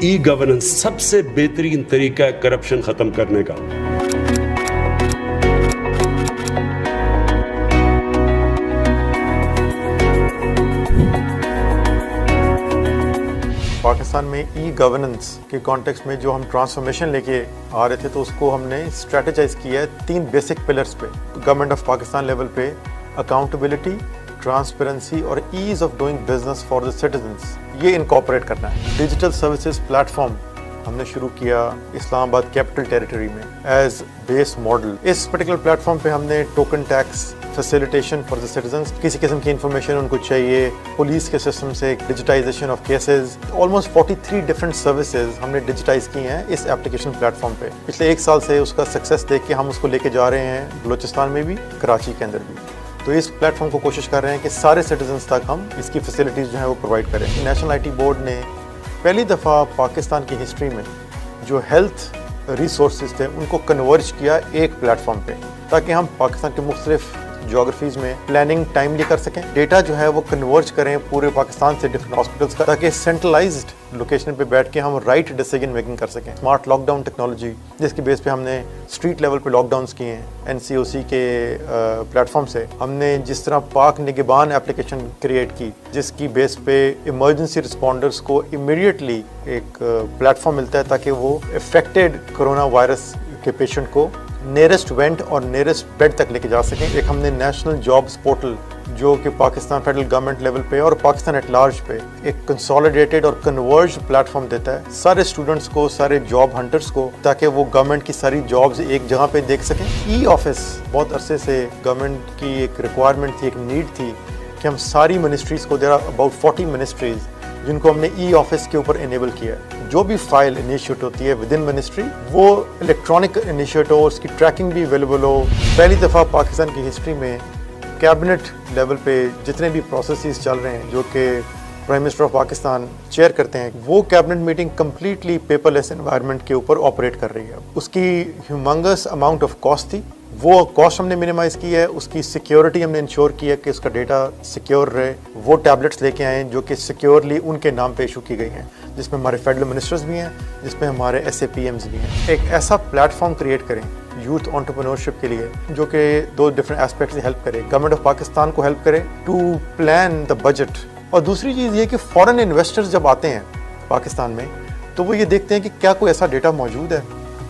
E governance سب سے بہترین طریقہ ہے کرپشن ختم کرنے کا۔ پاکستان میں ای گورننس کے کانٹیکس میں جو ہم ٹرانسفارمیشن لے کے آ رہے تھے تو اس کو ہم نے اسٹریٹجائز کیا ہے 3 بیسک پلرز پہ۔ گورنمنٹ آف پاکستان لیول پہ اکاؤنٹیبلٹی، ٹرانسپیرنسی اور as of doing business for the citizens, یہ انکارپوریٹ کرنا ہے۔ ڈیجیٹل سروسز پلیٹ فارم ہم نے شروع کیا اسلام آباد کیپٹل ٹیریٹری میں ایز بیس ماڈل۔ اس پرٹیکولر پلیٹ فارم پہ ہم نے token tax facilitation for the citizens, کسی قسم کی انفارمیشن ان کو چاہیے، پولیس کے سسٹم سے digitization of cases, almost 43 different services ہم نے ڈیجیٹائز کی ہیں اس ایپلیکیشن پلیٹ فارم پہ۔ پچھلے 1 سال سے اس کا سکسیس دیکھ کے ہم اس کو لے کے جا رہے ہیں بلوچستان میں بھی، کراچی کے اندر بھی۔ تو اس پلیٹ فارم کو کوشش کر رہے ہیں کہ سارے سٹیزنس تک ہم اس کی فیسلٹیز جو ہیں وہ پرووائڈ کریں۔ نیشنل آئی ٹی بورڈ نے پہلی دفعہ پاکستان کی ہسٹری میں جو ہیلتھ ریسورسز تھے ان کو کنورج کیا ایک پلیٹ فارم پہ، تاکہ ہم پاکستان کے مختلف جیوگرافیز میں پلاننگ ٹائملی کر سکیں، ڈیٹا جو ہے وہ کنورج کریں پورے پاکستان سے ڈفرنٹ ہاسپٹلس کا، تاکہ سینٹرلائزڈ لوکیشن پہ بیٹھ کے ہم رائٹ ڈیسیجن میکنگ کر سکیں۔ اسمارٹ لاک ڈاؤن ٹیکنالوجی جس کی بیس پہ ہم نے اسٹریٹ لیول پہ لاک ڈاؤنس کیے ہیں، NCOC کے پلیٹ فارم سے ہم نے جس طرح پاک نگہبان ایپلیکیشن کریٹ کی، جس کی بیس پہ ایمرجنسی رسپونڈرز کو امیڈیٹلی ایک پلیٹ فارم ملتا ہے تاکہ وہ افیکٹڈ کرونا وائرس کے پیشنٹ کو نیئرسٹ وینٹ اور نیئرسٹ بیڈ تک لے کے جا سکیں۔ ایک ہم نے نیشنل جابس پورٹل جو کہ پاکستان فیڈرل گورنمنٹ لیول پہ اور پاکستان ایٹ لارج پہ ایک کنسالیڈیٹڈ اور کنورجڈ پلیٹ فارم دیتا ہے سارے اسٹوڈنٹس کو، سارے جاب ہنٹرس کو، تاکہ وہ گورنمنٹ کی ساری جابز ایک جگہ پہ دیکھ سکیں۔ ای آفس بہت عرصے سے گورنمنٹ کی ایک ریکوائرمنٹ تھی، ایک نیڈ تھی کہ ہم ساری منسٹریز کو، دیر آر اباؤٹ 40 منسٹریز جن کو ہم نے ای آفس کے اوپر انیبل کیا ہے۔ جو بھی فائل انیشیٹ ہوتی ہے ود ان منسٹری وہ الیکٹرانک انیشیٹ ہو، اس کی ٹریکنگ بھی اویلیبل ہو۔ پہلی دفعہ پاکستان کی ہسٹری میں کیبنٹ لیول پہ جتنے بھی پروسیسز چل رہے ہیں جو کہ prime minister of Pakistan chair کرتے ہیں، وہ کیبنٹ میٹنگ کمپلیٹلی پیپر لیس انوائرمنٹ کے اوپر آپریٹ کر رہی ہے۔ اس کی ہیومنگس اماؤنٹ آف کاسٹ تھی، وہ کاسٹ ہم نے منیمائز کی ہے، اس کی سیکیورٹی ہم نے انشور کی ہے کہ اس کا ڈیٹا سیکیور رہے۔ وہ ٹیبلٹس لے کے آئے ہیں جو کہ سیکیورلی ان کے نام پہ ایشو کی گئی ہیں، جس میں ہمارے فیڈرل منسٹرز بھی ہیں، جس میں ہمارے SAPMs بھی ہیں۔ ایک ایسا پلیٹ فارم کریٹ کریں یوتھ انٹرپرینورشپ کے لیے جو کہ 2 ڈفرنٹ ایسپیکٹ سے ہیلپ کرے، گورنمنٹ آف پاکستان کو ہیلپ کرے ٹو پلان دا بجٹ، اور دوسری چیز یہ کہ فورن انویسٹرز جب آتے ہیں پاکستان میں تو وہ یہ دیکھتے ہیں کہ کیا کوئی ایسا ڈیٹا موجود ہے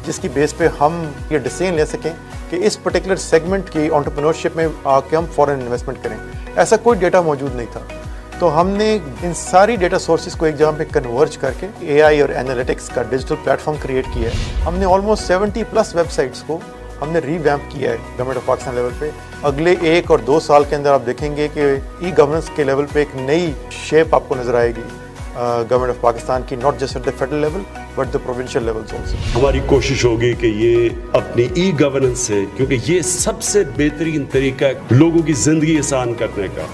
جس کی بیس پہ ہم یہ ڈیسیژن لے سکیں کہ اس پرٹیکولر سیگمنٹ کی انٹرپرینورشپ میں آ کے ہم فورن انویسٹمنٹ کریں۔ ایسا کوئی ڈیٹا موجود نہیں تھا، تو ہم نے ان ساری ڈیٹا سورسز کو ایک جگہ پہ کنورج کر کے AI اور اینالیٹکس کا ڈیجیٹل پلیٹ فارم کریٹ کیا ہے۔ ہم نے آلموسٹ 70+ ویب سائٹس کو ہم نے ری ویمپ کیا ہے گورنمنٹ آف پاکستان لیول پہ۔ اگلے 1 اور 2 سال کے اندر آپ دیکھیں گے کہ ای گورننس کے لیول پہ ایک نئی شیپ آپ کو نظر آئے گی گورنمنٹ آف پاکستان کی، not just at the federal level but the provincial levels also. ہماری کوشش ہوگی کہ یہ اپنی ای گورننس سے، کیونکہ یہ سب سے بہترین طریقہ ہے لوگوں کی زندگی آسان کرنے کا،